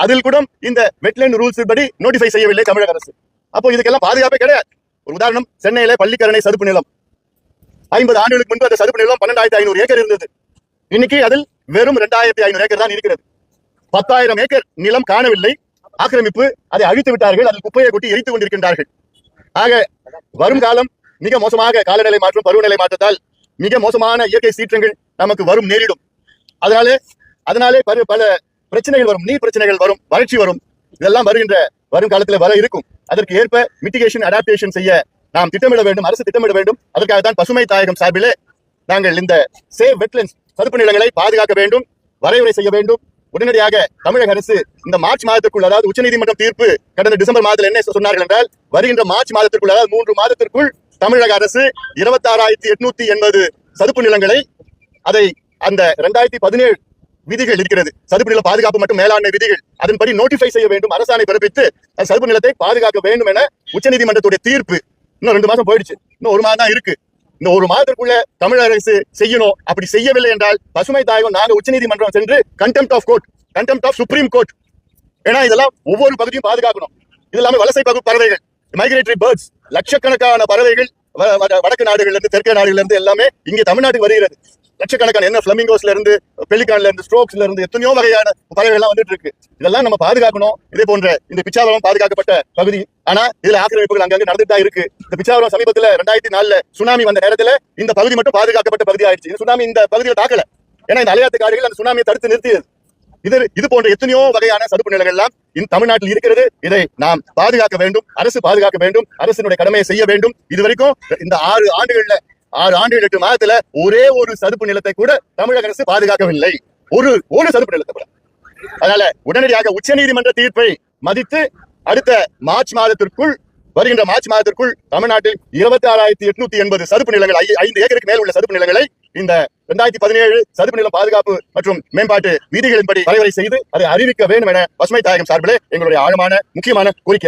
அதில் கூட இந்த வெட்லேண்ட் ரூல்ஸ் படி நோட்டிஃபை செய்யவில்லை தமிழக அரசு. அப்போ இதுக்கெல்லாம் பாதுகாப்பே கிடையாது. ஒரு உதாரணம், சென்னையில பள்ளிக்கரணை சதுப்பு நிலம் 50 ஆண்டுகளுக்கு முன்பு அந்த சதுப்பு நிலம் 12,500 ஏக்கர் இருந்தது. இன்னைக்கு அதில் வெறும் 2,500 ஏக்கர் தான் இருக்கிறது. 10,000 ஏக்கர் நிலம் காணவில்லை, ஆக்கிரமிப்பு, அதை அழித்து விட்டார்கள். அதில் குப்பையை கொட்டி எரித்துக் கொண்டிருக்கின்றார்கள். ஆக வரும் காலம் மிக மோசமாக, காலநிலை மாற்றம், பருவநிலை மாற்றத்தால் மிக மோசமான இயற்கை சீற்றங்கள் நமக்கு வரும் நேரிடும். அதனாலே பல பிரச்சனைகள் வரும், நீர் பிரச்சனைகள் வரும், வறட்சி வரும். இதெல்லாம் வரும் காலத்தில் வர இருக்கும். அதற்கு ஏற்ப மிட்டிகேஷன், அடாப்டேஷன் செய்ய நாம் திட்டமிட வேண்டும், அரசு திட்டமிட வேண்டும். அதற்காக தான் பசுமை தாயகம் சார்பிலே நாங்கள் இந்த சேவ் வெட்லண்ட்ஸ் சதுப்பு நிலங்களை பாதுகாக்க வேண்டும், வரையறை செய்ய வேண்டும். உடனடியாக தமிழக அரசு இந்த மார்ச் மாதத்திற்குள், அதாவது உச்சநீதிமன்றம் தீர்ப்பு கடந்த டிசம்பர் மாதத்தில் என்ன சொன்னார்கள் என்றால், வருகின்ற மார்ச் மாதத்திற்குள், அதாவது 3 மாதத்திற்குள் தமிழக அரசு 26,880 சதுப்பு நிலங்களை, அதை அந்த 2017 விதிகள் இருக்கிறது, சதுப்பு நில பாதுகாப்பு மற்றும் மேலாண்மை விதிகள், அதன்படி நோட்டிஃபை செய்ய வேண்டும், அரசாணை பிறப்பித்து சதுப்பு நிலத்தை பாதுகாக்க வேண்டும் என உச்சநீதிமன்றத்துடைய தீர்ப்பு. இன்னும் 2 மாசம் போயிடுச்சு, இன்னும் 1 மாதம் தான் இருக்கு. இந்த 1 மாதத்திற்குள்ள தமிழக அரசு செய்யணும். அப்படி செய்யவில்லை என்றால் பசுமை தாயகம் நாங்க உச்சநீதிமன்றம் சென்று கண்டெம்ட் ஆஃப் சுப்ரீம் கோர்ட். ஏன்னா இதெல்லாம் ஒவ்வொரு பகுதியும் பாதுகாக்கணும். இது எல்லாமே வலசை பறவைகள், மைக்ரேட்டரி பேர்ட்ஸ், லட்சக்கணக்கான பறவைகள் வடக்கு நாடுகள்ல இருந்து, தெற்கு நாடுகள்ல இருந்து எல்லாமே இங்கே தமிழ்நாட்டுக்கு வருகிறது. லட்சக்கணக்கான, என்ன பிளமிங்கோஸ்ல இருந்து, பெலிகான்ல இருந்து, ஸ்ட்ரோக்ஸ்ல இருந்து, எத்தனையோ வகையான பறவைகள் எல்லாம் வந்துட்டு இருக்கு. இதெல்லாம் நம்ம பாதுகாக்கணும். இதே போன்ற இந்த பிச்சாவரம் பாதுகாக்கப்பட்ட பகுதி. ஆனா இதுல ஆக்கிரமிப்புகள் அங்கங்க நடந்துட்டு தான் இருக்கு. இந்த பிச்சாவரம் சமீபத்துல 2004 சுனாமி வந்த நேரத்துல இந்த பகுதி மட்டும் பாதுகாக்கப்பட்ட பகுதி ஆயிடுச்சு. இந்த சுனாமி இந்த பகுதியை தாக்கல. ஏன்னா இந்த அலையாத்து காடுகள் அந்த சுனாமியை தடுத்து நிறுத்தியது. இது போன்ற எத்தனையோ வகையான சதுப்பு நிலங்கள் எல்லாம் இந்த தமிழ்நாட்டில் இருக்கிறது. இதை நாம் பாதுகாக்க வேண்டும், அரசு பாதுகாக்க வேண்டும், அரசினுடைய கடமையை செய்ய வேண்டும். இதுவரைக்கும் இந்த 6 ஆண்டுகள் 8 மாதத்துல ஒரே ஒரு சதுப்பு நிலத்தை கூட தமிழக அரசு பாதுகாக்கவில்லை. ஒரு சதுப்பு நிலத்தை கூட. அதனால உடனடியாக உச்சநீதிமன்ற தீர்ப்பை மதித்து அடுத்த வருகின்ற மார்ச் மாதத்திற்குள் தமிழ்நாட்டில் 26,880 சதுப்பு நிலங்கள், 5 ஏக்கருக்கு மேல் உள்ள சதுப்பு நிலங்களை இந்த 2017 சதுப்பு நிலம் பாதுகாப்பு மற்றும் மேம்பாட்டு விதிகளின்படி வரையறை செய்து அதை அறிவிக்க வேண்டும் என பசுமை தாயகம் சார்பிலே எங்களுடைய ஆழமான முக்கியமான கோரிக்கை.